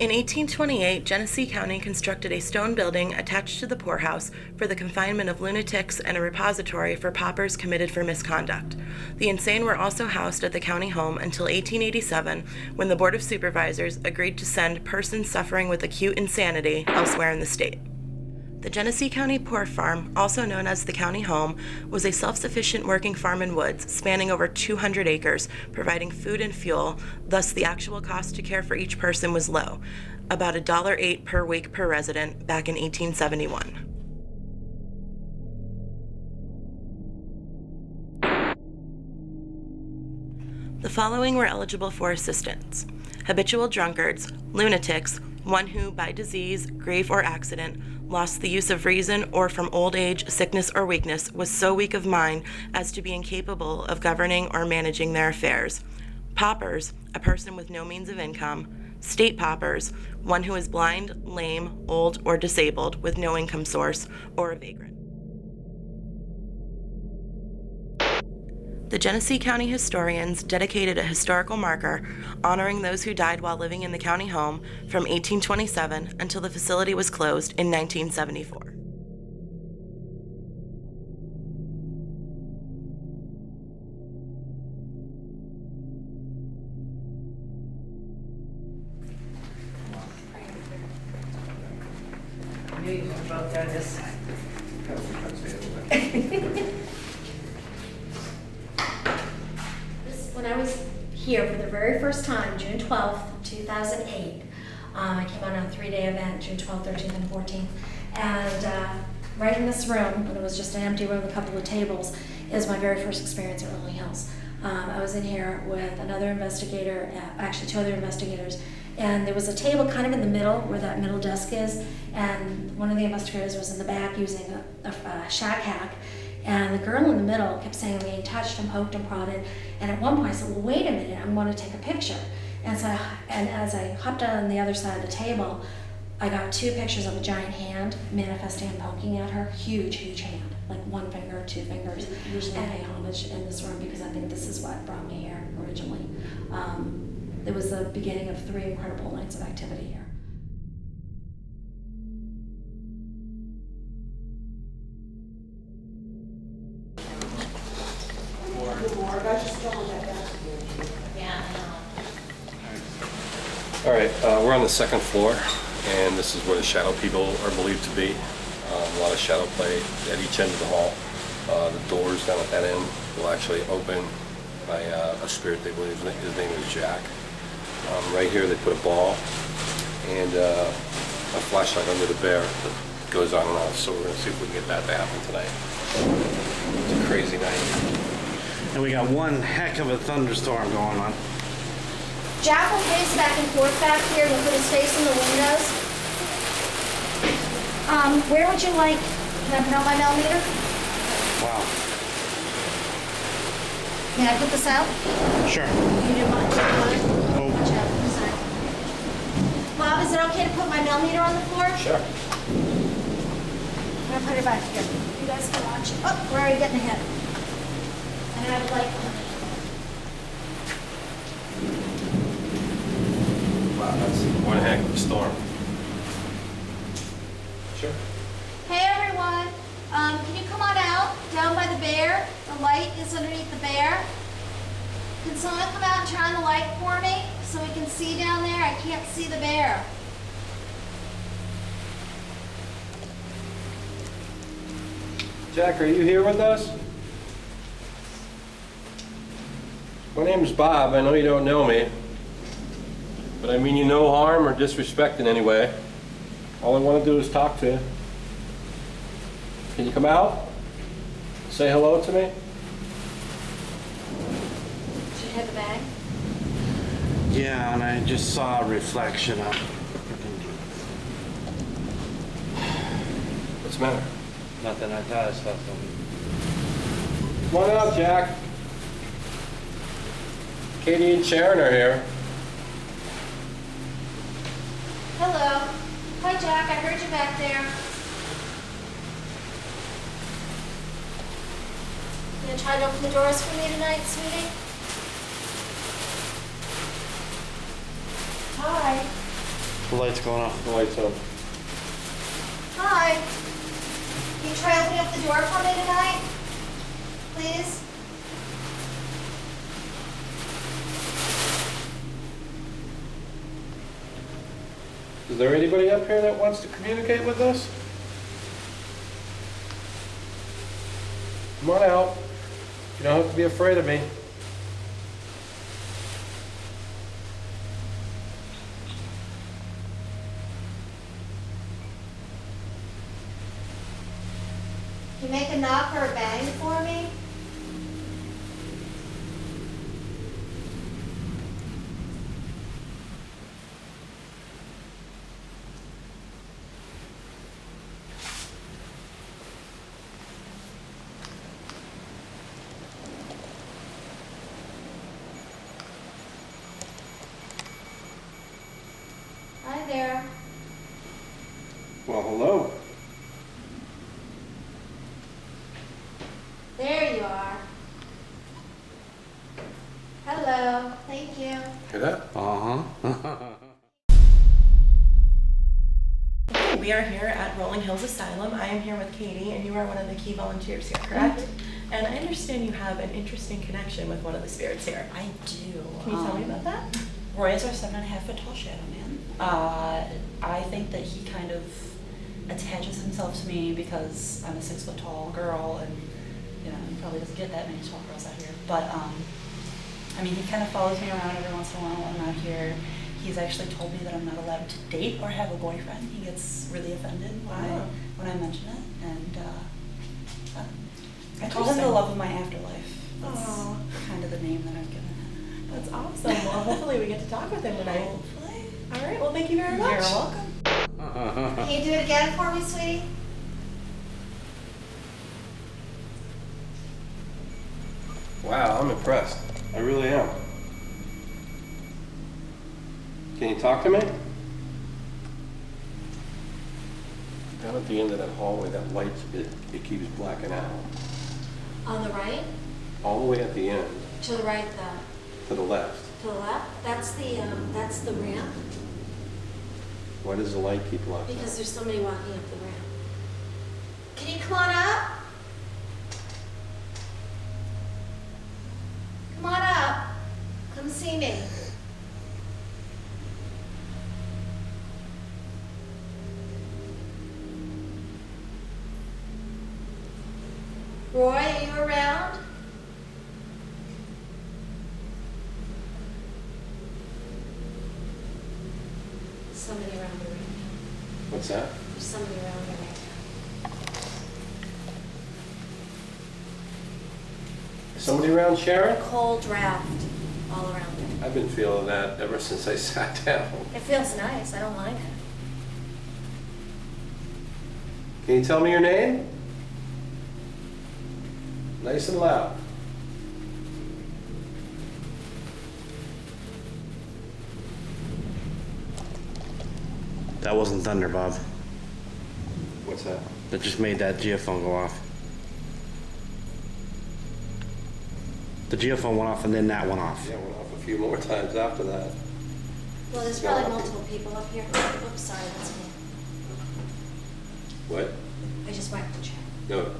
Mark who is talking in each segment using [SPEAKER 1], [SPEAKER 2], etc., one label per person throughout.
[SPEAKER 1] In 1828, Genesee County constructed a stone building attached to the poorhouse for the confinement of lunatics and a repository for paupers committed for misconduct. The insane were also housed at the county home until 1887, when the Board of Supervisors agreed to send persons suffering with acute insanity elsewhere in the state. The Genesee County Poor Farm, also known as the county home, was a self-sufficient working farm in woods spanning over 200 acres, providing food and fuel. Thus, the actual cost to care for each person was low, about $1.08 per week per resident back in 1871. The following were eligible for assistance: habitual drunkards, lunatics, one who, by disease, grief, or accident, lost the use of reason, or from old age, sickness, or weakness, was so weak of mind as to be incapable of governing or managing their affairs. Paupers, a person with no means of income. State paupers, one who is blind, lame, old, or disabled with no income source, or a vagrant. The Genesee County historians dedicated a historical marker honoring those who died while living in the county home from 1827 until the facility was closed in 1974.
[SPEAKER 2] When I was here for the very first time, June 12th, 2008, I came on a 3-day event, June 12th, 13th, and 14th, and right in this room, when it was just an empty room with a couple of tables, is my very first experience at Rolling Hills. I was in here with another investigator, actually 2 other investigators, and there was a table kind of in the middle where that middle desk is, and one of the investigators was in the back using a shack hack. And the girl in the middle kept saying I'm getting touched and poked and prodded. And at one point I said, well, wait a minute, I want to take a picture. And so, as I hopped on the other side of the table, I got 2 pictures of a giant hand manifesting and poking at her. Huge, huge hand, like 1 finger, 2 fingers. Usually I pay homage in this room because I think this is what brought me here originally. It was the beginning of 3 incredible nights of activity here.
[SPEAKER 3] All right, we're on the 2nd floor, and this is where the shadow people are believed to be. A lot of shadow play at each end of the hall. The doors down at that end will actually open by a spirit they believe his name is Jack. Right here they put a ball and a flashlight under the bear that goes on and off, so we're going to see if we can get that to happen tonight. It's a crazy night.
[SPEAKER 4] And we got one heck of a thunderstorm going on.
[SPEAKER 2] Jack will pace back and forth back here and put his face in the windows. Where would you like, can I put out my millimeter?
[SPEAKER 4] Wow.
[SPEAKER 2] Can I put this out?
[SPEAKER 4] Sure.
[SPEAKER 2] You do want to?
[SPEAKER 4] Oh.
[SPEAKER 2] Sorry. Bob, is it okay to put my millimeter on the floor?
[SPEAKER 3] Sure.
[SPEAKER 2] I'm gonna put it back here. You guys can watch it. Oh, we're already getting ahead. And I would like
[SPEAKER 3] Wow, that's one heck of a storm. Sure.
[SPEAKER 2] Hey everyone, can you come on out down by the bear? The light is underneath the bear. Can someone come out and turn on the light for me so we can see down there? I can't see the bear.
[SPEAKER 3] Jack, are you here with us? My name is Bob. I know you don't know me, but I mean you no harm or disrespect in any way. All I want to do is talk to you. Can you come out? Say hello to me?
[SPEAKER 2] Did you hit the bag?
[SPEAKER 4] Yeah, and I just saw a reflection of.
[SPEAKER 3] What's the matter?
[SPEAKER 4] Nothing. I thought I saw something.
[SPEAKER 3] Come on out, Jack. Katie and Sharon are here.
[SPEAKER 2] Hello. Hi Jack, I heard you back there. You gonna try to open the doors for me tonight, sweetie? Hi.
[SPEAKER 4] The light's going off.
[SPEAKER 3] The light's on.
[SPEAKER 2] Hi. Can you try opening up the door for me tonight? Please?
[SPEAKER 3] Is there anybody up here that wants to communicate with us? Come on out. You don't have to be afraid of me.
[SPEAKER 2] Can you make a knock or a bang for me? Hi there.
[SPEAKER 3] Well, hello.
[SPEAKER 2] There you are. Hello. Thank you.
[SPEAKER 3] Hear that?
[SPEAKER 4] Uh-huh.
[SPEAKER 1] Okay, we are here at Rolling Hills Asylum. I am here with Katie, and you are one of the key volunteers here, correct? And I understand you have an interesting connection with one of the spirits here.
[SPEAKER 5] I do.
[SPEAKER 1] Can you tell me about that?
[SPEAKER 5] Roy is our 7.5-foot tall shadow man. I think that he kind of attaches himself to me because I'm a 6-foot tall girl, and you know, he probably doesn't get that many tall girls out here. But I mean, he kind of follows me around every once in a while when I'm out here. He's actually told me that I'm not allowed to date or have a boyfriend. He gets really offended when I mention it, and I call him the love of my afterlife. That's kind of the name that I've given him.
[SPEAKER 1] That's awesome. Well, hopefully we get to talk with him tonight.
[SPEAKER 5] Hopefully.
[SPEAKER 1] All right, well, thank you very much.
[SPEAKER 5] You're welcome.
[SPEAKER 2] Can you do it again for me, sweetie?
[SPEAKER 3] Wow, I'm impressed. I really am. Can you talk to me? Down at the end of that hallway, that light, it keeps blacking out.
[SPEAKER 2] On the right?
[SPEAKER 3] All the way at the end,
[SPEAKER 2] To the right,
[SPEAKER 3] to the left.
[SPEAKER 2] to the left? That's the ramp,
[SPEAKER 3] Why does the light keep blacking out?
[SPEAKER 2] because there's somebody walking up the ramp. Can you come on up? Come on up. Come see me. Roy, are you around? Somebody around the ramp.
[SPEAKER 3] What's that?
[SPEAKER 2] There's somebody around the ramp.
[SPEAKER 3] Somebody around, Sharon?
[SPEAKER 2] Cold draft all around it.
[SPEAKER 3] I've been feeling that ever since I sat down.
[SPEAKER 2] It feels nice. I don't mind it.
[SPEAKER 3] Can you tell me your name? Nice and loud.
[SPEAKER 4] That wasn't thunder, Bob.
[SPEAKER 3] What's that?
[SPEAKER 4] That just made that geophone go off. The geophone went off and then that went off.
[SPEAKER 3] Yeah, went off a few more times after that.
[SPEAKER 2] Well, there's probably multiple people up here. Oops, sorry, that's me.
[SPEAKER 3] What?
[SPEAKER 2] I just whacked the chair.
[SPEAKER 3] No.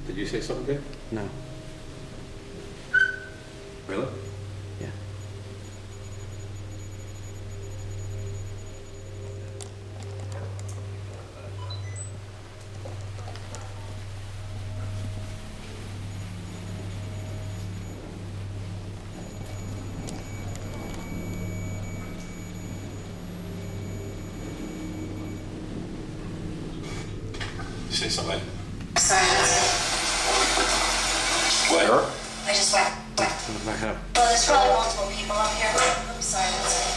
[SPEAKER 3] Did you say something, Dick?
[SPEAKER 4] No.
[SPEAKER 3] Really?
[SPEAKER 4] Yeah.
[SPEAKER 3] Say something.
[SPEAKER 2] Sorry, that's
[SPEAKER 3] Where?
[SPEAKER 2] me. I just whacked.
[SPEAKER 4] Back up.
[SPEAKER 2] Well, there's probably multiple people up here. Oops, sorry, that's me.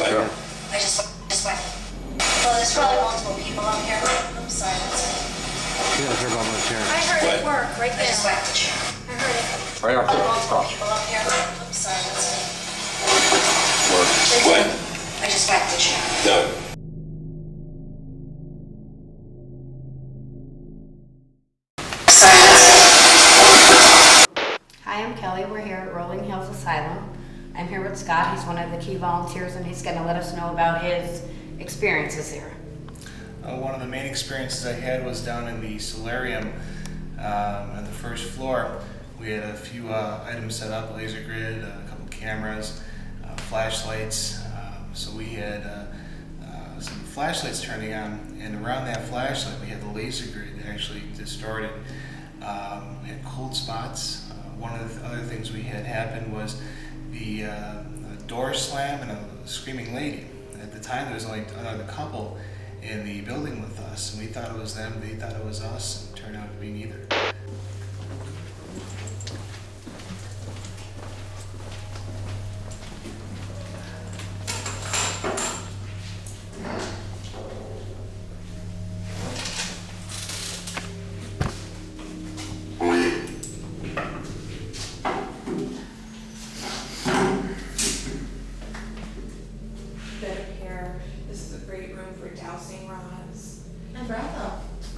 [SPEAKER 3] Where?
[SPEAKER 2] I just whacked. Well, there's probably multiple people up here. Oops, sorry, that's me.
[SPEAKER 4] You gotta turn Bob on the chair.
[SPEAKER 2] I heard
[SPEAKER 3] What?
[SPEAKER 2] it work right there. I just whacked the chair. I heard it.
[SPEAKER 3] Right up
[SPEAKER 2] Probably
[SPEAKER 3] there.
[SPEAKER 2] multiple people up here. Oops, sorry, that's me.
[SPEAKER 3] What?
[SPEAKER 2] I just whacked the chair.
[SPEAKER 3] No.
[SPEAKER 6] Hi, I'm Kelly. We're here at Rolling Hills Asylum. I I'm here with Scott. He's one of the key volunteers, and he's going to let us know about his experiences here.
[SPEAKER 7] One of the main experiences I had was down in the solarium on the first floor. We had a few items set up, laser grid, a couple cameras, flashlights. So we had some flashlights turning on, and around that flashlight we had the laser grid actually distorted. We had cold spots. One of the other things we had happen was the door slam and a screaming lady. At the time there was only another couple in the building with us, and we thought it was them, they thought it was us, and it turned out to be neither.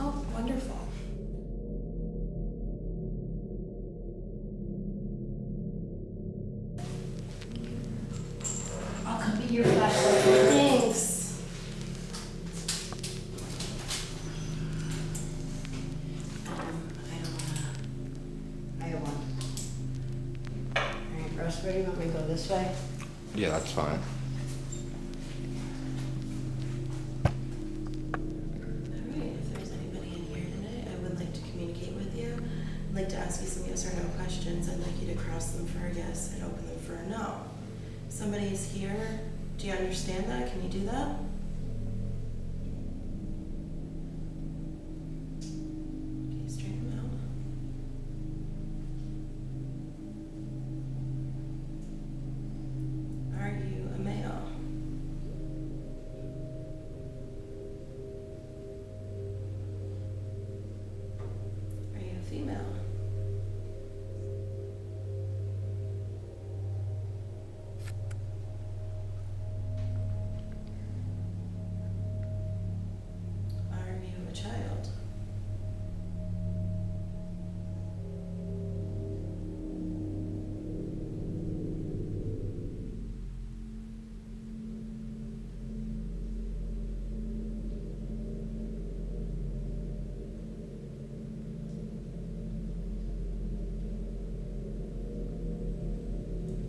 [SPEAKER 1] Oh, wonderful.
[SPEAKER 2] I'll come be your flashlight.
[SPEAKER 1] Thanks.
[SPEAKER 6] I have one. All right, Russ, where do you want me to go, this way?
[SPEAKER 4] Yeah, that's fine.
[SPEAKER 1] I'd like to ask you some yes or no questions. I'd like you to cross them for a yes and open them for a no. Somebody's here. Do you understand that? Can you do that? Can you straighten them out? Are you a male? Are you a female? Are you a child?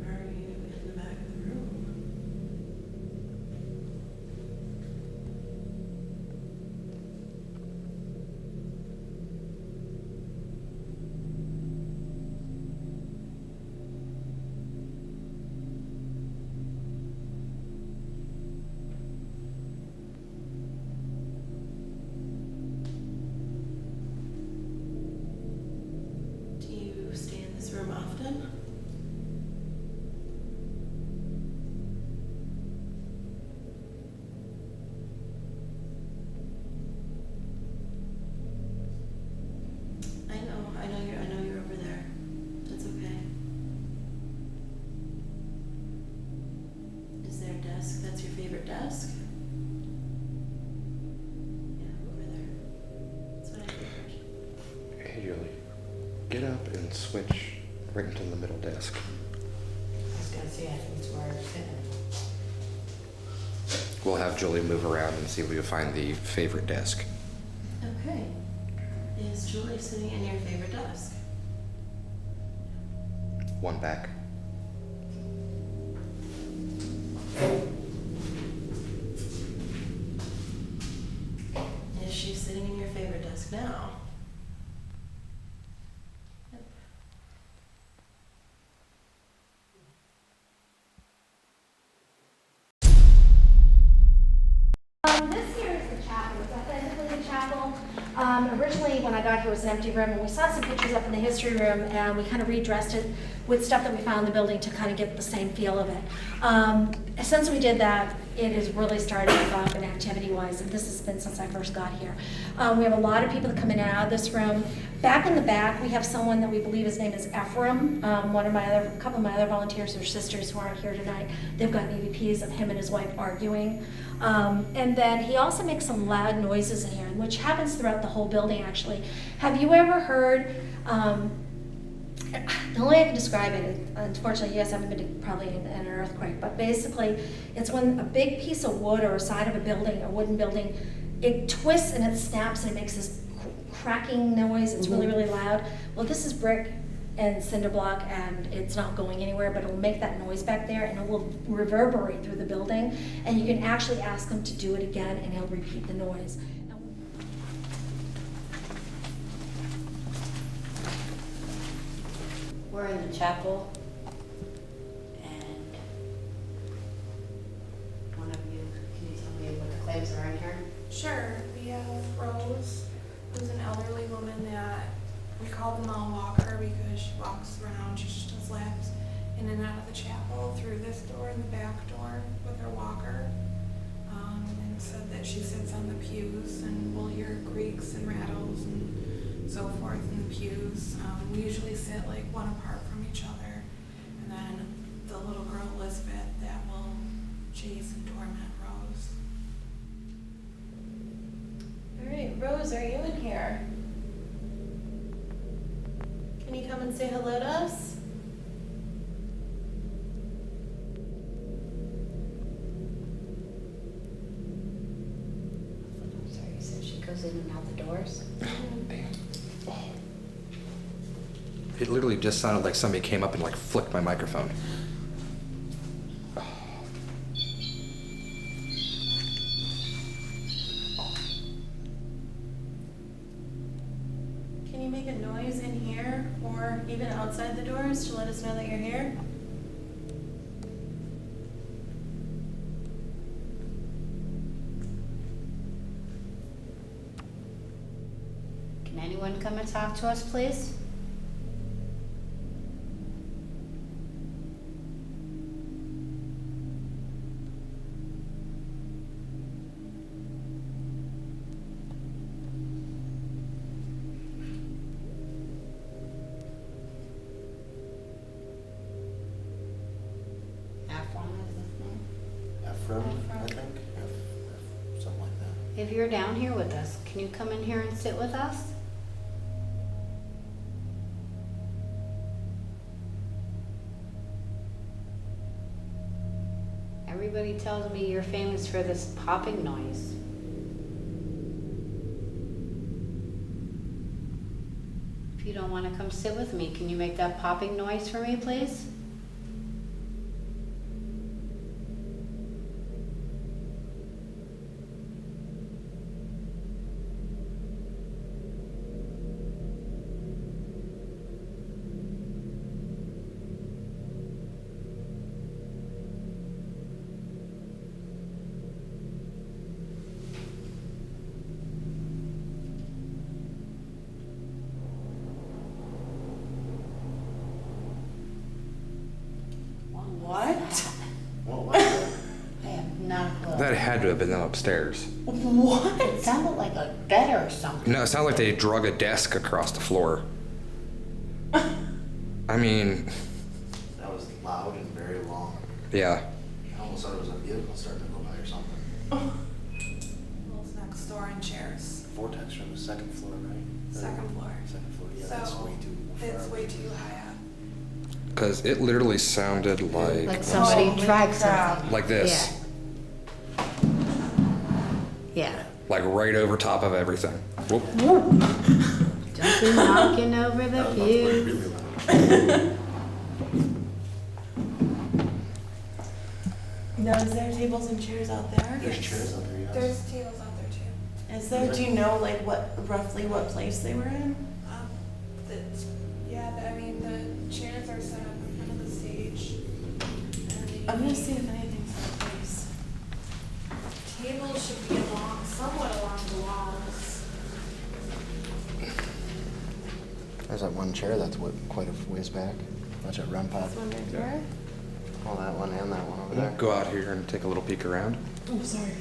[SPEAKER 1] Are you in the back of the room? Do you stay in this room often? I know you're over there. That's okay. Is there a desk? That's your favorite desk? Yeah, over there. That's what I figured.
[SPEAKER 8] Hey Julie, get up and switch right into the middle desk.
[SPEAKER 6] I was going to say, I think it's where it's sitting.
[SPEAKER 8] We'll have Julie move around and see if we can find the favorite desk.
[SPEAKER 1] Okay. Is Julie sitting in your favorite desk?
[SPEAKER 8] One back.
[SPEAKER 1] Is she sitting in your favorite desk now? Yep.
[SPEAKER 2] This here is the chapel. It's authentically the chapel. Originally, when I got here, it was an empty room, and we saw some pictures up in the history room, and we kind of redressed it with stuff that we found in the building to kind of get the same feel of it. Since we did that, it has really started to go up in activity-wise, and this has been since I first got here. We have a lot of people that come in and out of this room. Back in the back, we have someone that we believe his name is Ephraim. A couple of my other volunteers, their sisters who aren't here tonight, they've got EVPs of him and his wife arguing. And then he also makes some loud noises in here, which happens throughout the whole building, actually. Have you ever heard The only way I can describe it, unfortunately, you guys haven't been to probably in an earthquake, but basically, it's when a big piece of wood or a side of a building, a wooden building, it twists and it snaps and it makes this cracking noise. It's really, really loud. Well, this is brick and cinder block, and it's not going anywhere, but it'll make that noise back there, and it will reverberate through the building. And you can actually ask him to do it again, and he'll repeat the noise.
[SPEAKER 6] We're in the chapel, and one of you, can you tell me what the claims are in here?
[SPEAKER 9] Sure. We have Rose, who's an elderly woman that we call the mall walker because she walks around, she just does laps in and out of the chapel through this door and the back door with her walker. And said that she sits on the pews and we'll hear creaks and rattles and so forth in the pews. We usually sit like one apart from each other. And then the little girl Elizabeth that will chase and torment Rose.
[SPEAKER 1] All right, Rose, are you in here? Can you come and say hello to us?
[SPEAKER 6] I'm sorry, you said she goes in and out the doors?
[SPEAKER 8] Damn. Oh. It literally just sounded like somebody came up and like flicked my microphone.
[SPEAKER 1] Can you make a noise in here or even outside the doors to let us know that you're here?
[SPEAKER 6] Can anyone come and talk to us, please?
[SPEAKER 4] Ephraim, I think. Something like that.
[SPEAKER 6] If you're down here with us, can you come in here and sit with us? Everybody tells me you're famous for this popping noise. If you don't want to come sit with me, can you make that popping noise for me, please?
[SPEAKER 1] What?
[SPEAKER 4] What was that?
[SPEAKER 6] I have not a clue.
[SPEAKER 8] That had to have been them upstairs.
[SPEAKER 1] What?
[SPEAKER 6] It sounded like a bed or something.
[SPEAKER 8] No, it sounded like they drug a desk across the floor. I mean,
[SPEAKER 4] That was loud and very long.
[SPEAKER 8] yeah.
[SPEAKER 4] I almost thought it was a vehicle starting to go by or something.
[SPEAKER 9] Those next door in chairs.
[SPEAKER 4] Vortex from the second floor, right?
[SPEAKER 9] Second floor.
[SPEAKER 4] Second floor, yeah, that's
[SPEAKER 9] So
[SPEAKER 4] way too far.
[SPEAKER 9] it's way too high up.
[SPEAKER 8] Because it literally sounded like
[SPEAKER 6] somebody
[SPEAKER 1] Holy
[SPEAKER 6] tried
[SPEAKER 1] crap.
[SPEAKER 6] something.
[SPEAKER 8] like this.
[SPEAKER 6] Yeah.
[SPEAKER 8] Like right over top of everything. Whoop.
[SPEAKER 6] Don't be knocking over the
[SPEAKER 4] That was way
[SPEAKER 6] pews.
[SPEAKER 4] really loud.
[SPEAKER 1] Now, is there tables and chairs out there?
[SPEAKER 4] There's chairs out there, yes.
[SPEAKER 9] There's tables out there too.
[SPEAKER 1] Is there? Do you know like roughly what place they were in?
[SPEAKER 9] I mean, the chairs are set up in front of the stage. And
[SPEAKER 1] I'm gonna see if anything's in place.
[SPEAKER 9] tables should be somewhat along the walls.
[SPEAKER 4] There's that one chair that's quite a ways back. Watch it run pop.
[SPEAKER 1] This one right here.
[SPEAKER 4] Oh, that one and that one over
[SPEAKER 8] We'll
[SPEAKER 4] there.
[SPEAKER 8] go out here and take a little peek around.
[SPEAKER 1] Oh, sorry.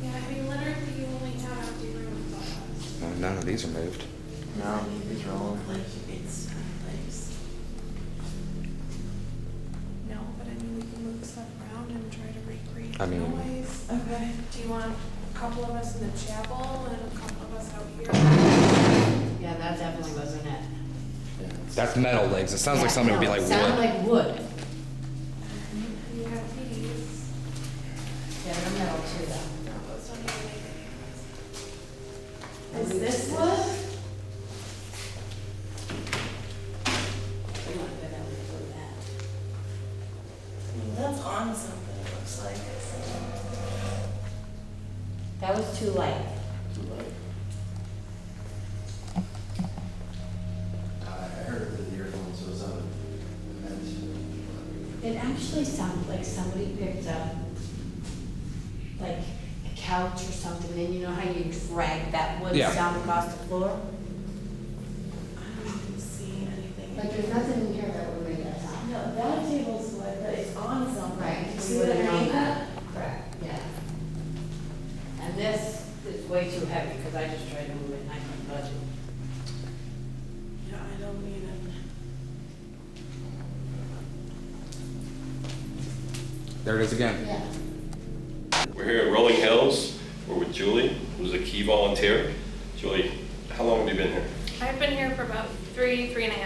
[SPEAKER 9] Yeah, I mean, literally you only have empty rooms on us.
[SPEAKER 8] Well, none of these are moved.
[SPEAKER 4] No, these are all.
[SPEAKER 1] Like it's in place.
[SPEAKER 9] mean, we can move stuff around and try to recreate
[SPEAKER 8] I mean-
[SPEAKER 9] noise.
[SPEAKER 5] Okay.
[SPEAKER 9] Do you want a couple of us in the chapel and a couple of us out here?
[SPEAKER 6] Yeah, that definitely wasn't it.
[SPEAKER 4] Yeah, it's-
[SPEAKER 10] That's metal legs. It sounds like something would be like
[SPEAKER 6] Sounded
[SPEAKER 10] wood.
[SPEAKER 6] like wood.
[SPEAKER 9] You have these.
[SPEAKER 6] Yeah, they're metal too, though.
[SPEAKER 9] No, those don't even make any noise.
[SPEAKER 5] Is this wood?
[SPEAKER 6] We want to go down and do that.
[SPEAKER 1] That's on something, it looks like.
[SPEAKER 6] That was too light.
[SPEAKER 4] Too late. I heard that the earphones was on the vent.
[SPEAKER 6] It actually sounded like somebody picked up like a couch or something, and you know how you drag that wood
[SPEAKER 10] Yeah.
[SPEAKER 6] down across the floor?
[SPEAKER 1] I don't even see anything.
[SPEAKER 6] Like there's nothing in here that would make that sound.
[SPEAKER 1] No, that table's wood, but it's on something.
[SPEAKER 6] Right.
[SPEAKER 1] You
[SPEAKER 6] we
[SPEAKER 1] see
[SPEAKER 6] would've
[SPEAKER 1] what I
[SPEAKER 6] known
[SPEAKER 1] mean?
[SPEAKER 6] that. Correct, yeah. And this is way too heavy, because I just tried to move it and I couldn't budge it.
[SPEAKER 1] Yeah, I don't need it.
[SPEAKER 10] There it is again.
[SPEAKER 6] Yeah.
[SPEAKER 3] We're here at Rolling Hills. We're with Julie, who's a key volunteer. Julie, how long have you been here?
[SPEAKER 9] I've been here for about 3.5 years.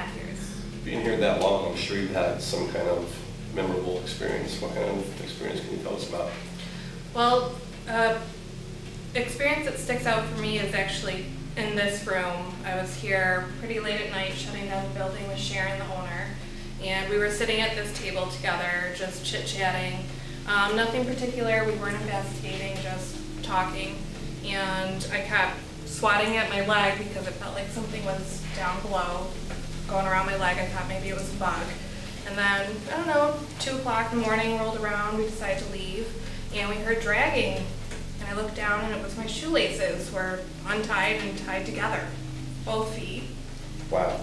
[SPEAKER 3] Being here that long, I'm sure you've had some kind of memorable experience. What kind of experience can you tell us about?
[SPEAKER 9] Well, experience that sticks out for me is actually in this room. I was here pretty late at night shutting down the building with Sharon, the owner, and we were sitting at this table together, just chit-chatting. Nothing particular, we weren't investigating, just talking. And I kept swatting at my leg because it felt like something was down below, going around my leg. I thought maybe it was a bug. And then, I don't know, 2 o'clock in the morning rolled around, we decided to leave, and we heard dragging. And I looked down and it was my shoelaces were untied and tied together, both feet.
[SPEAKER 3] Wow.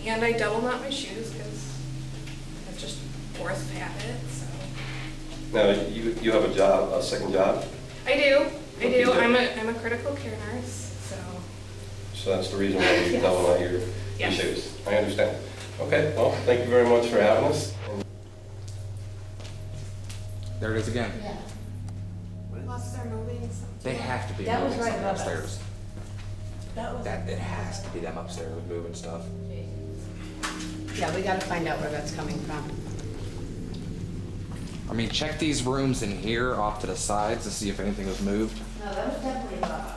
[SPEAKER 9] And I double knot my shoes because it's just forced habit, so.
[SPEAKER 3] Now, you have a job, a second job?
[SPEAKER 9] I do,
[SPEAKER 3] What do you do?
[SPEAKER 9] I'm a critical care nurse, so.
[SPEAKER 3] So that's the reason why you
[SPEAKER 9] Yes.
[SPEAKER 3] double out your
[SPEAKER 9] Yes.
[SPEAKER 3] shoes. I understand. Okay, well, thank you very much for having us.
[SPEAKER 10] There it is again.
[SPEAKER 6] Yeah.
[SPEAKER 9] Unless they're moving something.
[SPEAKER 10] They have to be
[SPEAKER 6] That was
[SPEAKER 10] moving
[SPEAKER 6] right
[SPEAKER 10] something
[SPEAKER 6] above us.
[SPEAKER 10] upstairs.
[SPEAKER 1] That was.
[SPEAKER 10] That it has to be them upstairs moving stuff.
[SPEAKER 6] Yeah, we gotta find out where that's coming from.
[SPEAKER 10] I mean, check these rooms in here off to the sides to see if anything was moved.
[SPEAKER 6] No, that was definitely above us.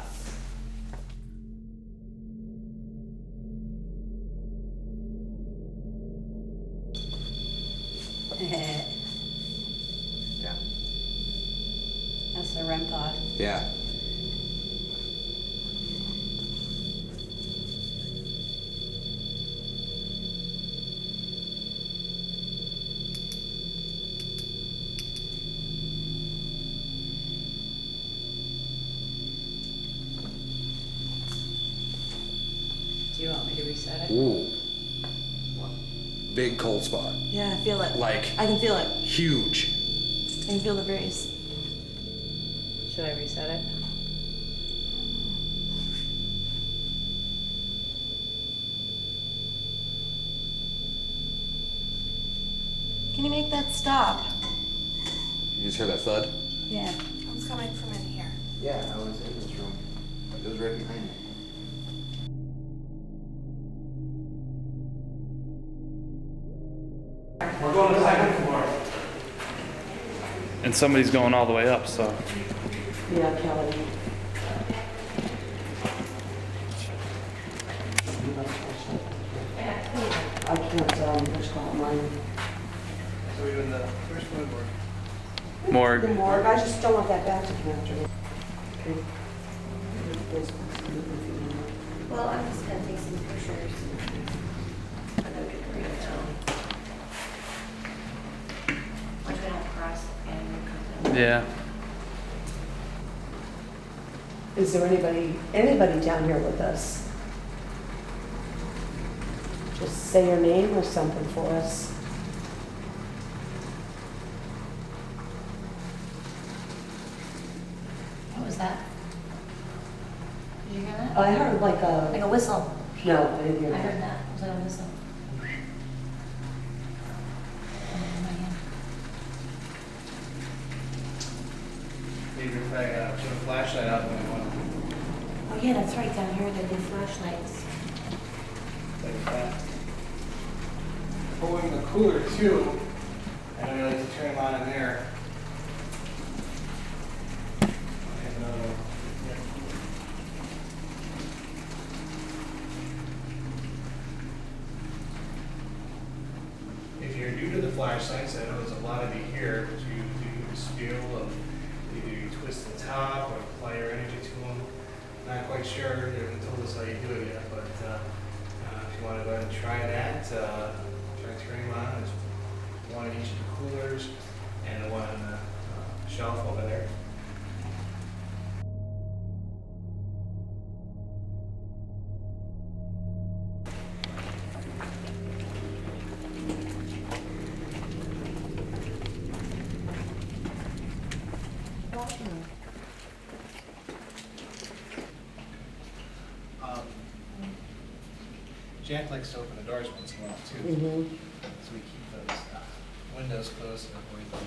[SPEAKER 10] Yeah.
[SPEAKER 6] That's the REM pod.
[SPEAKER 10] Yeah.
[SPEAKER 6] Do you want me to reset it?
[SPEAKER 10] Ooh. Big cold spot.
[SPEAKER 5] Yeah, I feel it.
[SPEAKER 10] Like
[SPEAKER 5] I can feel it.
[SPEAKER 10] huge.
[SPEAKER 5] I can feel the breeze.
[SPEAKER 6] Should I reset it?
[SPEAKER 5] Can you make that stop?
[SPEAKER 10] You just hear that thud?
[SPEAKER 5] Yeah.
[SPEAKER 9] It was coming from in here.
[SPEAKER 4] Yeah, I was in this room. It was right behind me.
[SPEAKER 11] We're going to the second floor. And somebody's going all the way up, so.
[SPEAKER 5] Yeah, Kelly. I can't, which call mine.
[SPEAKER 7] So we in the first one or?
[SPEAKER 11] Morgue.
[SPEAKER 5] The morgue, I just don't want that back to come after me. Okay.
[SPEAKER 2] Well, I'm just gonna take some pictures. And then we can read it down. I'm gonna cross and.
[SPEAKER 11] Yeah.
[SPEAKER 5] Is there anybody down here with us? Just say your name or something for us.
[SPEAKER 2] What was that? Did you hear that?
[SPEAKER 5] I heard like
[SPEAKER 2] Like
[SPEAKER 5] a,
[SPEAKER 2] a whistle.
[SPEAKER 5] no, I didn't hear
[SPEAKER 2] I heard
[SPEAKER 5] that.
[SPEAKER 2] that. It was like a whistle.
[SPEAKER 7] if I put a flashlight out when I want
[SPEAKER 2] Oh yeah, that's right, down here they do flashlights.
[SPEAKER 7] like that. Pulling the cooler too. I know you like to turn them on in there. I have another one. If you're new to the flashlights, I know there's a lot of you here to do the spiel of either you twist the top or apply your energy to them. Not quite sure, they haven't told us how you do it yet, but if you want to go ahead and try that, try turning them on. There's one in each of the coolers and the one on the shelf over there. Jack likes to open the doors once in a while too. So we keep those windows closed and avoid the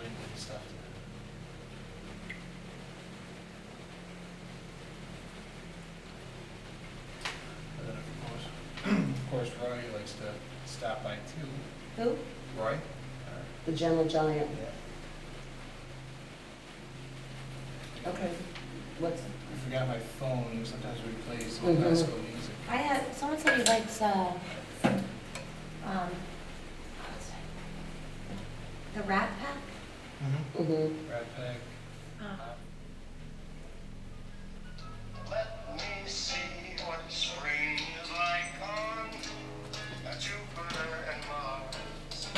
[SPEAKER 7] wind and stuff. And then of course, Roy likes to stop by too.
[SPEAKER 6] Who?
[SPEAKER 7] Roy?
[SPEAKER 6] The gentle giant.
[SPEAKER 7] Yeah.
[SPEAKER 6] Okay. What's?
[SPEAKER 7] I forgot my phone. Sometimes we play some classical music.
[SPEAKER 2] I had, someone said he likes, the Rat Pack?
[SPEAKER 7] Rat Pack.
[SPEAKER 12] Let me see what spring is like on Jupiter and Mars.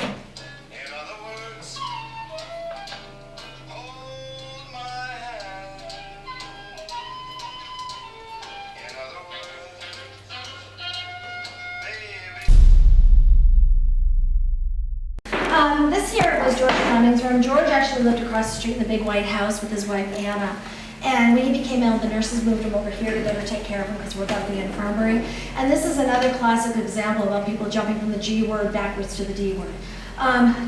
[SPEAKER 12] In other words, hold my hand. In other words, baby.
[SPEAKER 2] This here was George Fleming's room. George actually lived across the street in the big white house with his wife Anna. And when he became ill, the nurses moved him over here to better take care of him because we're about the infirmary. And this is another classic example about people jumping from the G word backwards to the D word.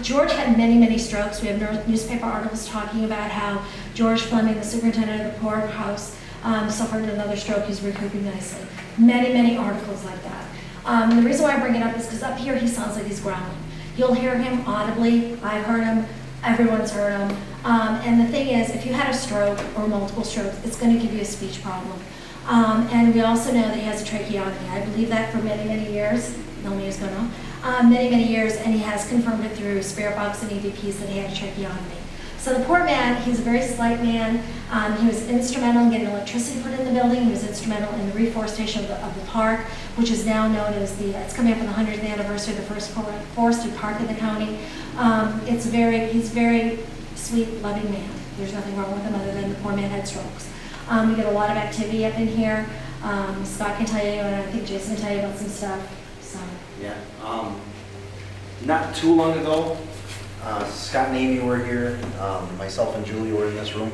[SPEAKER 2] George had many, many strokes. We have newspaper articles talking about how George Fleming, the superintendent of the poorhouse, suffered another stroke. He's recouping nicely. Many, many articles like that. The reason why I bring it up is because up here he sounds like he's growling. You'll hear him audibly. I've heard him. Everyone's heard him. And the thing is, if you had a stroke or multiple strokes, it's going to give you a speech problem. And we also know that he has a tracheotomy. I believe that for many, many years. Melanie is going to. Many, many years, and he has confirmed it through spirit box and EVPs that he had a tracheotomy. So the poor man, he's a very slight man. He was instrumental in getting electricity put in the building. He was instrumental in the reforestation of the park, which is now known as it's coming up on the 100th anniversary of the first forested park in the county. He's very sweet, loving man. There's nothing wrong with him other than the poor man had strokes. We get a lot of activity up in here. Scott can tell you, and I think Jason can tell you about some stuff. So.
[SPEAKER 13] Yeah. Not too long ago, Scott and Amy were here. Myself and Julie were in this room.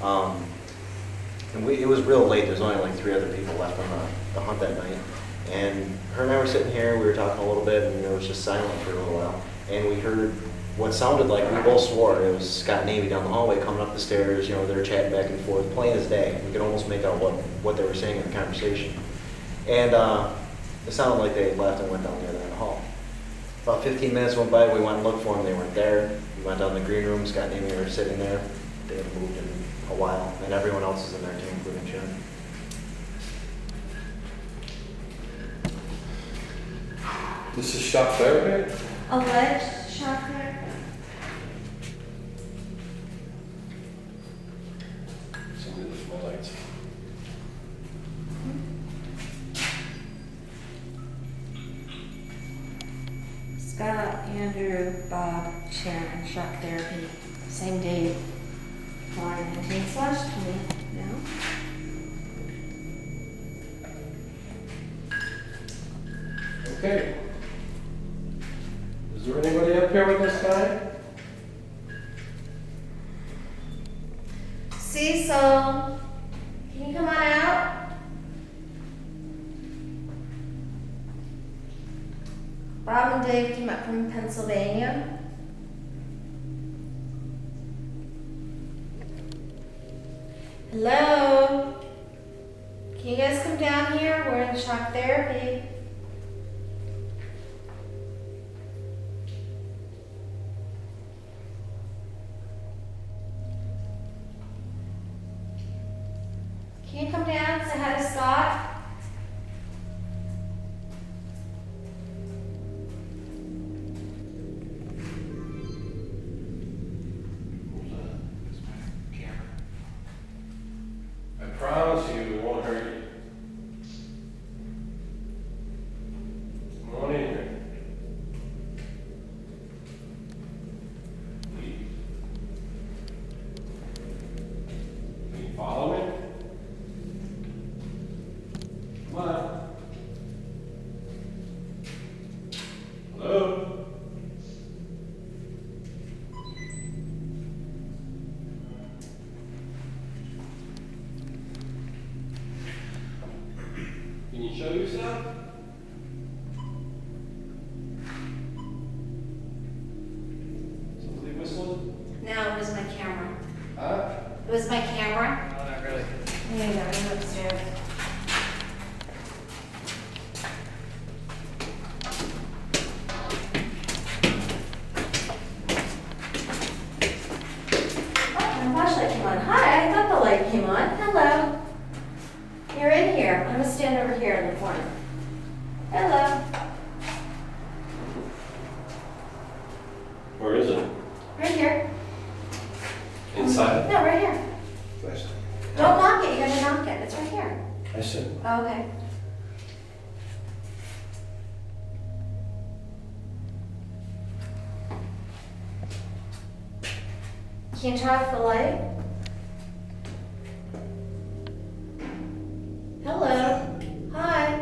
[SPEAKER 13] And it was real late. There's only like 3 other people left on the hunt that night. And her and I were sitting here. We were talking a little bit, and it was just silent for a little while. And we heard what sounded like, we both swore it was Scott and Amy down the hallway coming up the stairs. You know, they were chatting back and forth, plain as day. We could almost make out what they were saying in the conversation. And it sounded like they left and went down the other end of the hall. About 15 minutes went by. We went and looked for them. They weren't there. We went down to the green room. Scott and Amy were sitting there. They hadn't moved in a while, and everyone else is in there too, including Sharon.
[SPEAKER 3] This is shock therapy?
[SPEAKER 2] Alleged shock therapy.
[SPEAKER 3] Somebody lift my lights.
[SPEAKER 2] Scott, Andrew, Bob, Sharon, shock therapy, same date. July 19th/20, now.
[SPEAKER 3] Okay. Is there anybody up here with this guy?
[SPEAKER 2] Cecil, can you come on out? Bob and Dave came up from Pennsylvania. Hello? Can you guys come down here? We're in shock therapy. Can you come down and say hi to Scott?
[SPEAKER 3] I promise you, it won't hurt you. Come on in here. Please. Can you follow me? Come on. Hello? Can you show yourself? Somebody whistling?
[SPEAKER 2] No, it was my camera.
[SPEAKER 3] Huh?
[SPEAKER 2] It was my camera.
[SPEAKER 11] No, not really.
[SPEAKER 2] There you go, I'm upstairs. Oh, my flashlight came on. Hi, I thought the light came on. Hello. You're in here. I'm gonna stand over here in the corner. Hello.
[SPEAKER 3] Where is it?
[SPEAKER 2] Right here.
[SPEAKER 3] Inside?
[SPEAKER 2] No, right here.
[SPEAKER 3] Flashlight.
[SPEAKER 2] Don't knock it. You're gonna knock it. It's right here.
[SPEAKER 3] I see.
[SPEAKER 2] Oh, okay. Can you turn off the light? Hello. Hi.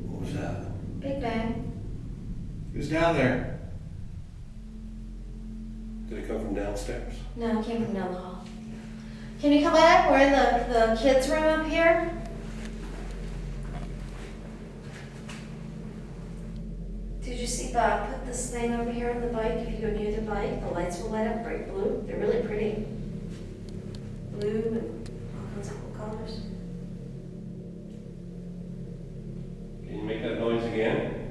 [SPEAKER 7] What was that?
[SPEAKER 2] Big Bang.
[SPEAKER 7] Who's down there?
[SPEAKER 3] Did it come from downstairs?
[SPEAKER 2] No, it came from down the hall. Can you come up? We're in the kids' room up here. Did you see Bob put this thing over here on the bike? If you go near the bike, the lights will light up bright blue. They're really pretty. Blue and all kinds of cool colors.
[SPEAKER 3] Can you make that noise again?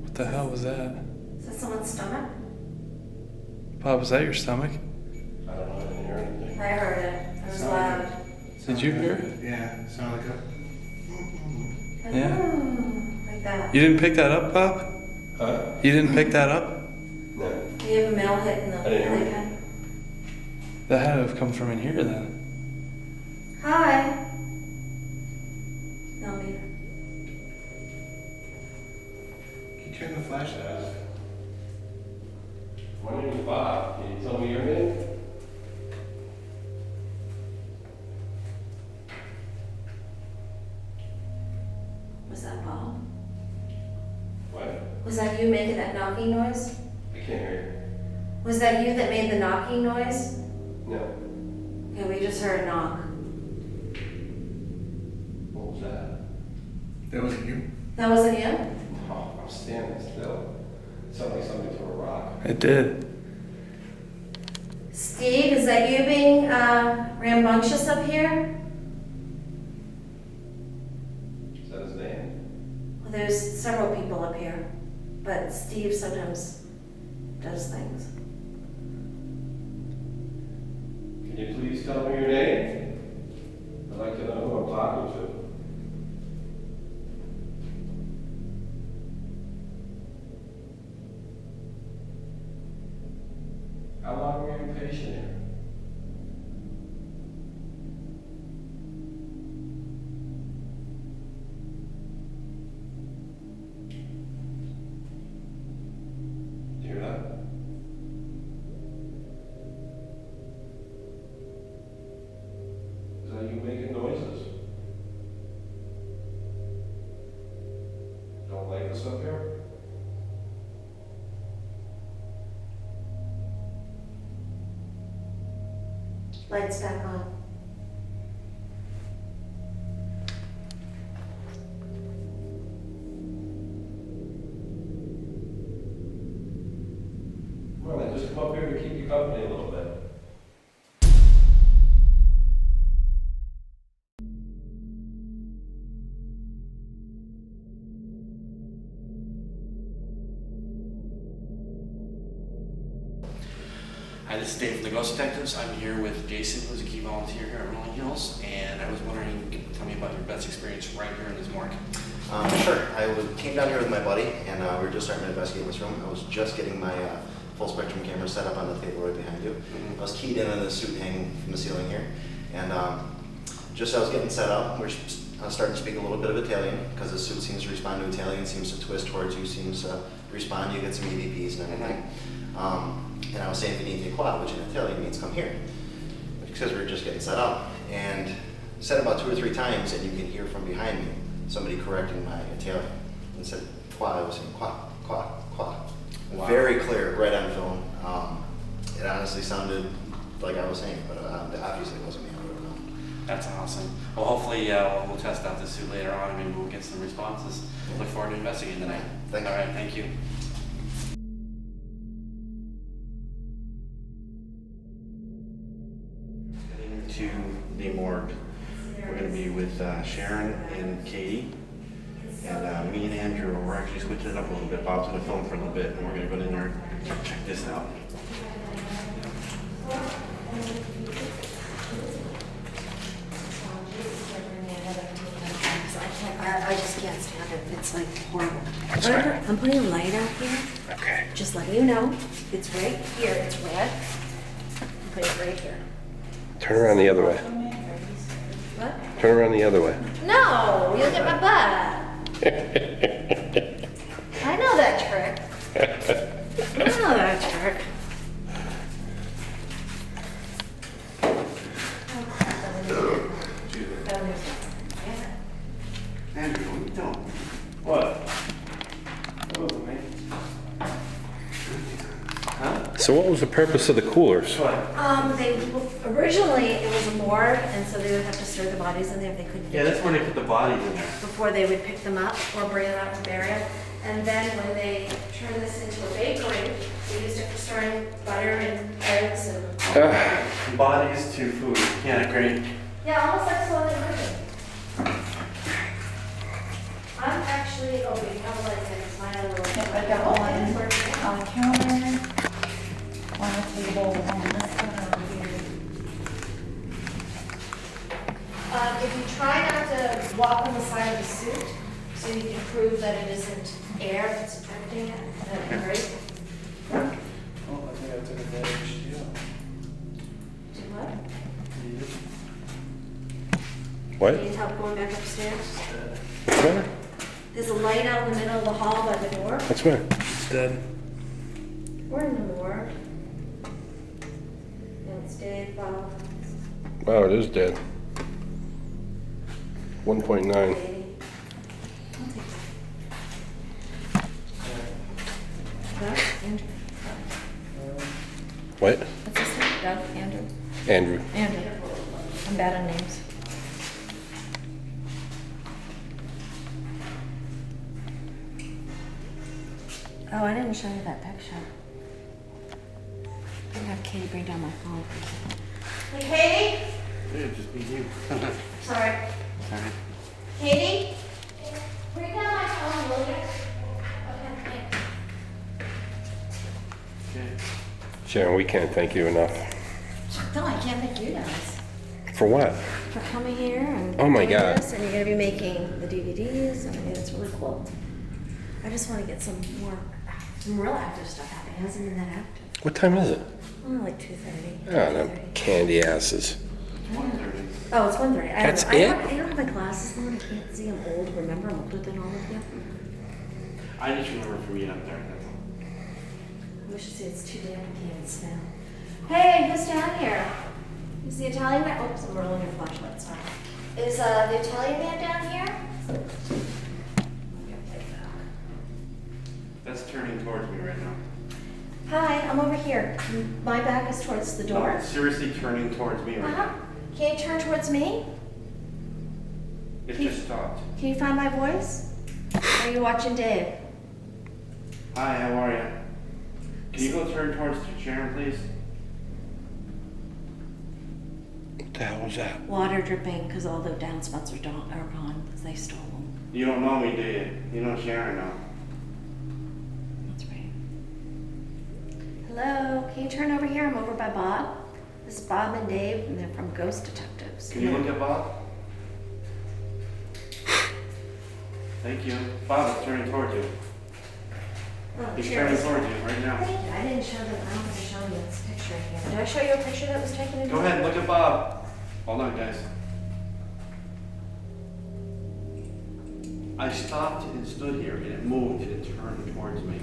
[SPEAKER 11] What the hell was that?
[SPEAKER 2] Is that someone's stomach?
[SPEAKER 11] Bob, was that your stomach?
[SPEAKER 3] I don't know, I didn't hear anything.
[SPEAKER 2] I heard it. It was loud.
[SPEAKER 11] Did you hear it?
[SPEAKER 7] Yeah, sounded like a.
[SPEAKER 11] Yeah.
[SPEAKER 2] Like that.
[SPEAKER 11] You didn't pick that up, Bob?
[SPEAKER 3] Huh?
[SPEAKER 11] You didn't pick that up?
[SPEAKER 3] No.
[SPEAKER 2] Do you have a mail hit in the
[SPEAKER 3] I didn't hear it.
[SPEAKER 2] playpen?
[SPEAKER 11] That had to have come from in here then.
[SPEAKER 2] Hi. No, Peter.
[SPEAKER 7] Can you turn the flashlight off?
[SPEAKER 3] My name is Bob. Can you tell me your name?
[SPEAKER 2] Was that Bob?
[SPEAKER 3] What?
[SPEAKER 2] Was that you making that knocking noise?
[SPEAKER 3] I can't hear
[SPEAKER 2] Was that you that made the knocking noise?
[SPEAKER 3] you. No.
[SPEAKER 2] Yeah, we just heard a knock.
[SPEAKER 3] What was that?
[SPEAKER 7] That wasn't you?
[SPEAKER 2] That wasn't you?
[SPEAKER 3] Oh, I'm standing still. It sounded like somebody threw a rock.
[SPEAKER 11] It did.
[SPEAKER 2] Steve, is that you being rambunctious up here?
[SPEAKER 3] Is that his name?
[SPEAKER 2] Well, there's several people up here, but Steve sometimes does things.
[SPEAKER 3] Can you please tell me your name? I'd like to know who I'm talking to. How long were you patient here? Do you hear that? Is that you making noises? Don't like this up here?
[SPEAKER 2] Lights back on.
[SPEAKER 3] come up here to keep you company a little bit.
[SPEAKER 14] Hi, this is Dave from the Ghost Detectives. I'm here with Jason, who's a key volunteer here at Rolling Hills, and I was wondering, can you tell me about your best experience right here in this morgue?
[SPEAKER 13] Sure. Came down here with my buddy, and we were just starting to investigate this room. I was just getting my full spectrum camera set up on the table right behind you. I was keyed in on the suit hanging from the ceiling here, and just as I was getting set up, we're starting to speak a little bit of Italian, because the suit seems to respond to Italian, seems to twist towards you, seems to respond, you get some EVPs and everything. And I was saying venite qua, which in Italian means come here, because we were just getting set up. And said about 2 or 3 times, and you can hear from behind me somebody correcting my Italian. And said qua, I was saying qua, qua, qua. Wow. Very clear, right on film. It honestly sounded like I was saying, but obviously it wasn't me.
[SPEAKER 14] That's awesome. Well, hopefully we'll test out this suit later on, and maybe we'll get some responses. Look forward to investigating tonight. All right, thank you.
[SPEAKER 15] To the morgue. We're going to be with Sharon and Katie, and me and Andrew, we're actually switching it up a little bit. Bob's going to film for a little bit, and we're going to go in there and check this out.
[SPEAKER 2] I just can't stand it. It's like horrible.
[SPEAKER 15] That's right.
[SPEAKER 2] I'm putting a light out here.
[SPEAKER 15] Okay.
[SPEAKER 2] Just letting you know. It's right here. It's red. I'm putting it right here.
[SPEAKER 3] Turn around the other way.
[SPEAKER 2] What?
[SPEAKER 3] Turn around the other way.
[SPEAKER 2] No, you'll get my butt. I know that trick. I know that trick.
[SPEAKER 15] Andrew, what are you doing?
[SPEAKER 11] What? Oh, man.
[SPEAKER 15] Huh?
[SPEAKER 3] So what was the purpose of the coolers?
[SPEAKER 2] Originally it was a morgue, and so they would have to store the bodies in there if they couldn't.
[SPEAKER 15] Yeah, that's where they put the bodies in there.
[SPEAKER 2] Before they would pick them up or bring them out from burial. And then when they turned this into a bakery, they used it for storing butter and eggs and.
[SPEAKER 15] Bodies to food. Yeah, great.
[SPEAKER 2] Yeah, almost like slowly cooking. I'm actually, oh, we have like this, mine a little.
[SPEAKER 5] Yep, I've got one on the counter, on the table, on this one over here.
[SPEAKER 2] If you try not to walk on the side of the suit, so you can prove that it isn't air that's affecting it, that'd be great.
[SPEAKER 11] Oh, I think I took advantage.
[SPEAKER 2] Do what?
[SPEAKER 3] What?
[SPEAKER 2] Need help going back upstairs?
[SPEAKER 3] What's the matter?
[SPEAKER 2] There's a light out in the middle of the hall by the door.
[SPEAKER 3] What's the matter?
[SPEAKER 11] It's dead.
[SPEAKER 2] We're in the morgue. And it's Dave, Bob.
[SPEAKER 3] Wow, it is dead. 1.9.
[SPEAKER 2] Doug? Andrew?
[SPEAKER 3] What?
[SPEAKER 2] What's his name? Doug? Andrew?
[SPEAKER 3] Andrew.
[SPEAKER 2] Andrew. I'm bad on names. Oh, I didn't show you that picture. I'm gonna have Katie bring down my phone. Hey, Katie?
[SPEAKER 15] Dude, just be you.
[SPEAKER 2] Sorry.
[SPEAKER 15] Sorry.
[SPEAKER 2] Katie? Bring down my phone, will you? Okay, thanks.
[SPEAKER 15] Okay.
[SPEAKER 3] Sharon, we can't thank you enough.
[SPEAKER 2] No, I can't thank you guys
[SPEAKER 3] For what?
[SPEAKER 2] for coming here and
[SPEAKER 3] Oh my
[SPEAKER 2] doing
[SPEAKER 3] God.
[SPEAKER 2] this, and you're gonna be making the DVDs. I mean, it's really cool. I just want to get some real active stuff happening. It hasn't been that active.
[SPEAKER 3] What time is it?
[SPEAKER 2] Oh, like 2:30.
[SPEAKER 3] Oh, no candy asses.
[SPEAKER 2] Oh, it's 1:30.
[SPEAKER 3] That's
[SPEAKER 2] I don't know.
[SPEAKER 3] it?
[SPEAKER 2] I don't have my glasses on. I can't see. I'm old. Remember, I'm older than all of you.
[SPEAKER 15] I just remember from being up there, that's all.
[SPEAKER 2] I wish you see it's too damn. I can't even smell. Hey, who's down here? Is the Italian man? Oops, I'm rolling your flashlight. Sorry. Is the Italian man down here?
[SPEAKER 15] That's turning towards me right now.
[SPEAKER 2] Hi, I'm over here. My back is towards the door.
[SPEAKER 15] No, it's seriously turning towards me right now.
[SPEAKER 2] Can you turn towards me?
[SPEAKER 15] It just stopped.
[SPEAKER 2] Can you find my voice? Are you watching Dave?
[SPEAKER 15] Hi, how are you? Can you go turn towards Sharon, please?
[SPEAKER 3] What the hell was that?
[SPEAKER 2] Water dripping because all the downspouts are gone because they stole them.
[SPEAKER 15] You don't know me, do you? You know Sharon now.
[SPEAKER 2] That's right. Hello, can you turn over here? I'm over by Bob. This is Bob and Dave, and they're from Ghost Detectives.
[SPEAKER 15] Can you look at Bob? Thank you. Bob is turning towards you.
[SPEAKER 2] Oh,
[SPEAKER 15] He's
[SPEAKER 2] cheers.
[SPEAKER 15] turning towards you right now.
[SPEAKER 2] Thank you. I didn't show them. I don't have to show you this picture here. Did I show you a picture that was taken in
[SPEAKER 15] Go
[SPEAKER 2] here?
[SPEAKER 15] ahead, look at Bob. Hold on, guys. I stopped and stood here, and it moved, and it turned towards me.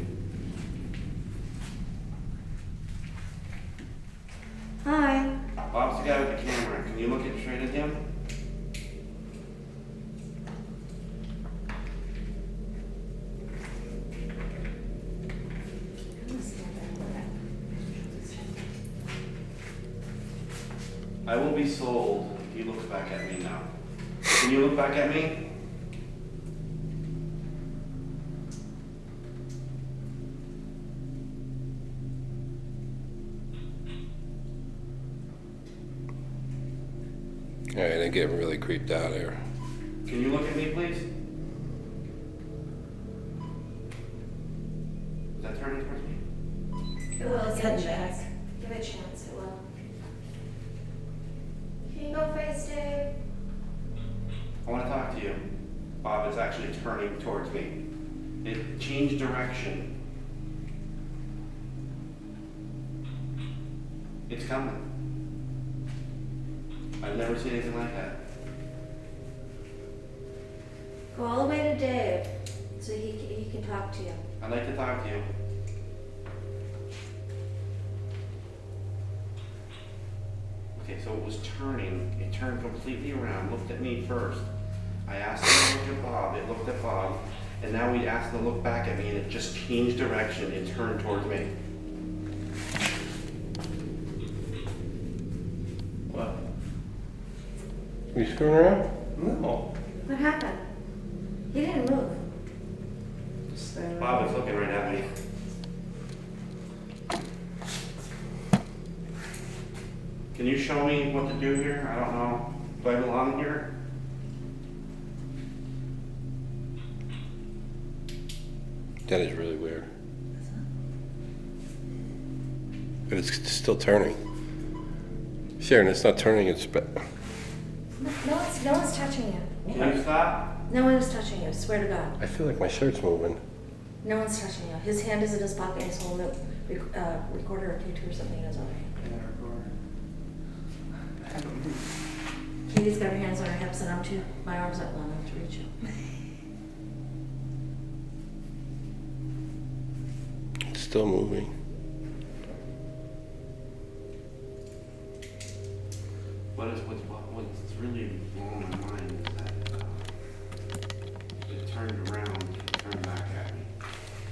[SPEAKER 2] Hi.
[SPEAKER 15] Bob's the guy with the camera. Can you look it straight at him? I will be sold if he looks back at me now. Can you look back at me?
[SPEAKER 3] All right, I get really creeped out here.
[SPEAKER 15] Can you look at me, please? Is that turning towards me?
[SPEAKER 2] It will. Give it a chance. Give it a chance. It will. Can you go face, Dave?
[SPEAKER 15] I want to talk to you. Bob is actually turning towards me. It changed direction. It's coming. I've never seen anything like that.
[SPEAKER 2] Go all the way to Dave so he can talk to you.
[SPEAKER 15] I'd like to talk to you. Okay, so it was turning. It turned completely around, looked at me first. I asked him to look at Bob. It looked at Bob. And now we asked him to look back at me, and it just changed direction. It turned towards me. What?
[SPEAKER 3] You screwing around?
[SPEAKER 15] No.
[SPEAKER 2] What happened? He didn't move.
[SPEAKER 15] Bob is looking right at me. Can you show me what to do here? I don't know. Do I belong here?
[SPEAKER 3] That is really weird. But it's still turning. Sharon, it's not turning, it's...
[SPEAKER 2] No one's touching you.
[SPEAKER 15] Can you stop?
[SPEAKER 2] No one is touching you, swear to God.
[SPEAKER 3] I feel like my shirt's moving.
[SPEAKER 2] No one's touching you. His hand is in his pocket, his whole recorder or K2 or something is on it. Katie's got her hands on her hips and my arms aren't long enough to reach you.
[SPEAKER 3] It's still moving.
[SPEAKER 15] What's really blowing my mind is that it turned around and turned back at me.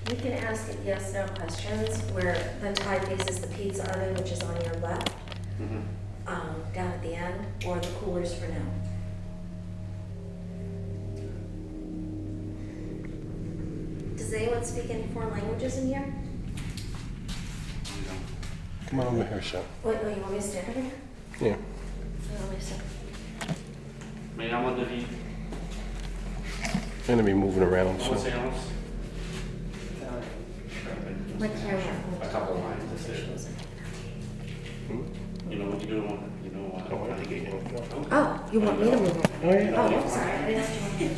[SPEAKER 2] You can ask it yes/no questions where the tie faces the pizza oven, which is on your left, down at the end, or the coolers for now. Does anyone speak any foreign languages in here?
[SPEAKER 3] Come on over here, Sean.
[SPEAKER 2] Wait, you want me to stand over here?
[SPEAKER 3] Yeah.
[SPEAKER 2] Let me see.
[SPEAKER 15] May I want to be...
[SPEAKER 3] I'm gonna be moving around, so...
[SPEAKER 15] What's else?
[SPEAKER 2] My camera.
[SPEAKER 15] A couple of lines, that's it. You know what you're doing? You know what?
[SPEAKER 2] Oh, you want me to move it?
[SPEAKER 3] Oh, yeah.
[SPEAKER 2] Oh, I'm sorry. I didn't have to move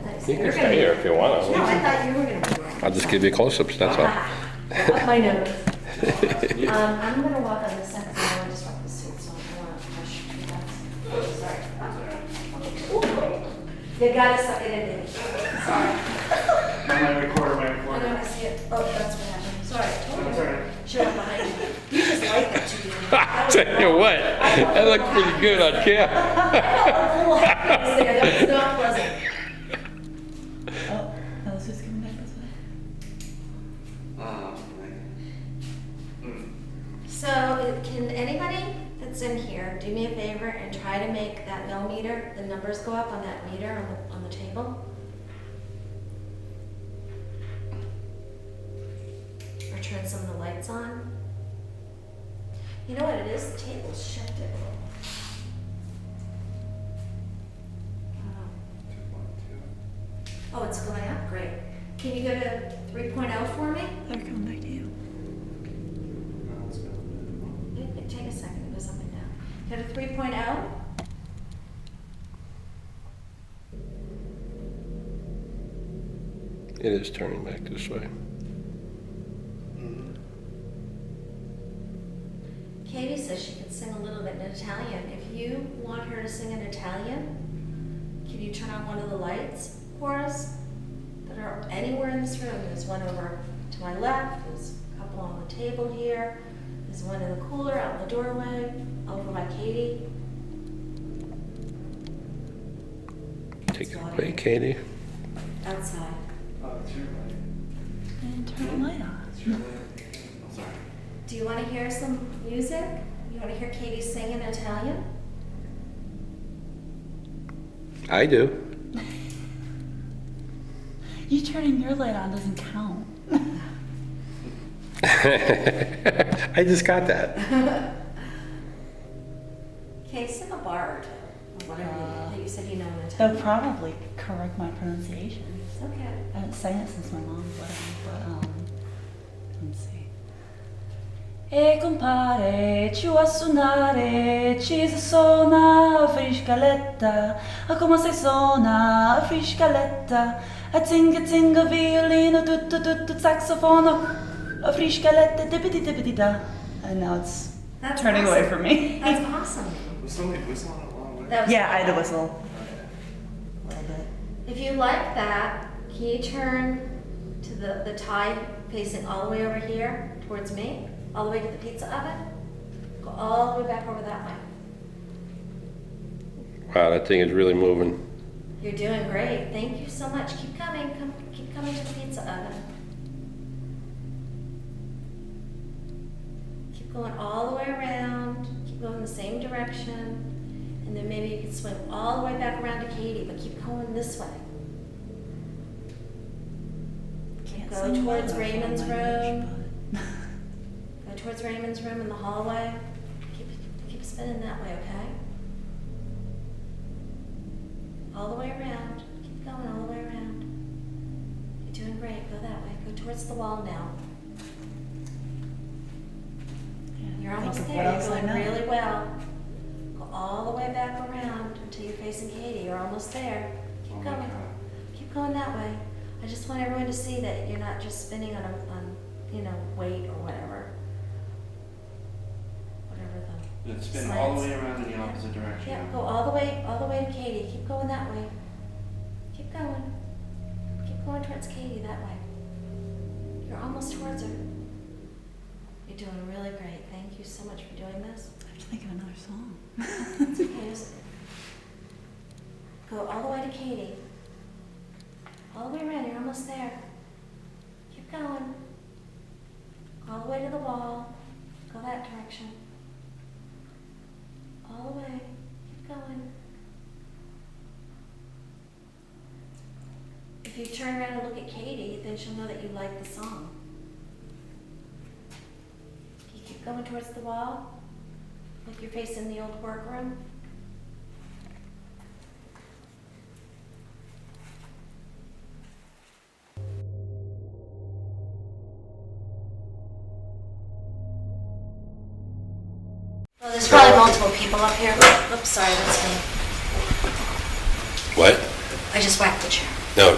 [SPEAKER 2] it.
[SPEAKER 3] You can stay here if you want.
[SPEAKER 2] No, I thought you were going to move it.
[SPEAKER 3] I'll just give you close-ups, that's all.
[SPEAKER 2] Up my nose. I'm going to walk on this side because I want to disrupt the suit, so I want to push. Sorry. You gotta suck it in, baby. Sorry.
[SPEAKER 15] My recorder.
[SPEAKER 2] I know, I see it. Oh, that's what happened. Sorry. I told you.
[SPEAKER 15] That's all right.
[SPEAKER 2] Show up behind you. You just like that too.
[SPEAKER 3] I'll tell you what, that looked pretty good on camera.
[SPEAKER 2] That was not pleasant.
[SPEAKER 5] Oh, Alice is coming back this way.
[SPEAKER 2] So, can anybody that's in here do me a favor and try to make that millimeter, the numbers go up on that meter on the table? Or turn some of the lights lights on. You know what it is? The table's shifted. Oh, it's going up? Great. Can you go to 3.0 for me?
[SPEAKER 5] They're coming back to you.
[SPEAKER 2] Take a second, it goes up and down. Go to 3.0.
[SPEAKER 3] It is turning back this way.
[SPEAKER 2] Katie says she can sing a little bit in Italian. If you want her to sing in Italian, can you turn on one of the lights for us that are anywhere in this room? There's one over to my left, there's a couple on the table here, there's one in the cooler out in the doorway, over by Katie.
[SPEAKER 3] Take it away, Katie.
[SPEAKER 2] Outside.
[SPEAKER 11] Oh, it's your light.
[SPEAKER 5] And turn the light on.
[SPEAKER 11] It's your light. I'm sorry.
[SPEAKER 2] Do you want to hear some music? You want to hear Katie sing in Italian?
[SPEAKER 3] I do.
[SPEAKER 5] You turning your light on doesn't count.
[SPEAKER 3] I just got that.
[SPEAKER 2] Okay, sing a bar or two. Or whatever you said you know in
[SPEAKER 5] They'll
[SPEAKER 2] Italian.
[SPEAKER 5] probably correct my pronunciation.
[SPEAKER 2] Okay.
[SPEAKER 5] I haven't sang it since my mom was little, but let's see. E compare, ci va a suonare, ci si suona a friscaletta, a come si suona a friscaletta, a zinga violino, tutto saxofono, a friscaletta, dippity da. And now it's
[SPEAKER 2] That's
[SPEAKER 5] turning
[SPEAKER 2] awesome.
[SPEAKER 5] away from me.
[SPEAKER 2] That's awesome.
[SPEAKER 11] Was somebody whistling along with
[SPEAKER 2] That was
[SPEAKER 5] Yeah, I had to whistle. A little bit.
[SPEAKER 2] If you like that, can you turn to the tie facing all the way over here towards me? All the way to the pizza oven? Go all the way back over that way.
[SPEAKER 3] Wow, that thing is really moving.
[SPEAKER 2] You're doing great. Thank you so much. Keep coming. Keep coming to the pizza oven. Keep going all the way around. Keep going the same direction. And then maybe you can swing all the way back around to Katie, but keep going this way.
[SPEAKER 5] Can't
[SPEAKER 2] Go
[SPEAKER 5] sing
[SPEAKER 2] towards
[SPEAKER 5] well enough
[SPEAKER 2] Raymond's
[SPEAKER 5] on my English,
[SPEAKER 2] room. Go towards Raymond's room in the hallway. Keep spinning that way, okay? All the way around. Keep going all the way around. You're doing great. Go that way. Go towards the wall now. You're almost
[SPEAKER 5] Think of
[SPEAKER 2] there.
[SPEAKER 5] what
[SPEAKER 2] You're
[SPEAKER 5] else I
[SPEAKER 2] going
[SPEAKER 5] know.
[SPEAKER 2] really well. Go all the way back around until you're facing Katie. You're almost there. Keep
[SPEAKER 11] Oh my
[SPEAKER 2] going.
[SPEAKER 11] God.
[SPEAKER 2] Keep going that way. I just want everyone to see that you're not just spinning on weight or whatever. Whatever the.
[SPEAKER 14] It's spin all the way around in the opposite direction.
[SPEAKER 2] Yeah, go all the way to Katie. Keep going that way. Keep going. Keep going towards Katie that way. You're almost towards her. You're doing really great. Thank you so much for doing this.
[SPEAKER 5] I have to think of another song.
[SPEAKER 2] It's okay. Go all the way to Katie. All the way around. You're almost there. Keep going. All the way to the wall. Go that direction. All the way. Keep going. If you turn around and look at Katie, then she'll know that you like the song. You keep going towards the wall, like you're facing the old workroom. Well, there's probably multiple people up here. Oops, sorry, that's me.
[SPEAKER 3] What?
[SPEAKER 2] I just whacked the chair.
[SPEAKER 3] No.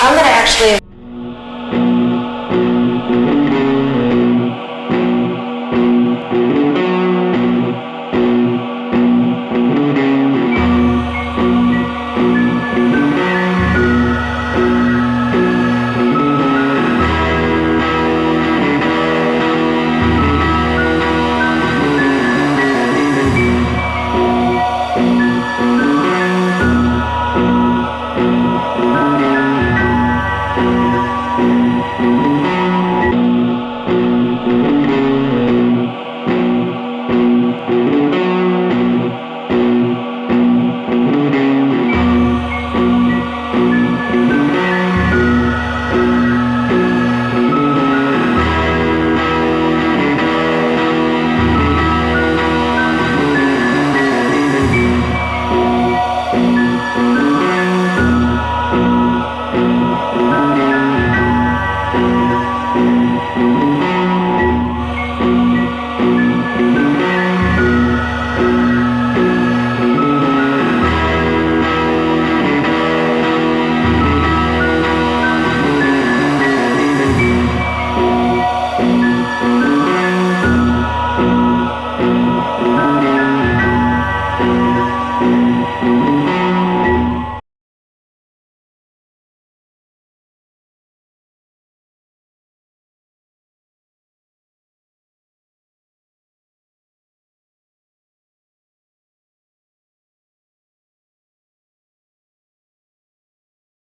[SPEAKER 2] I'm gonna actually.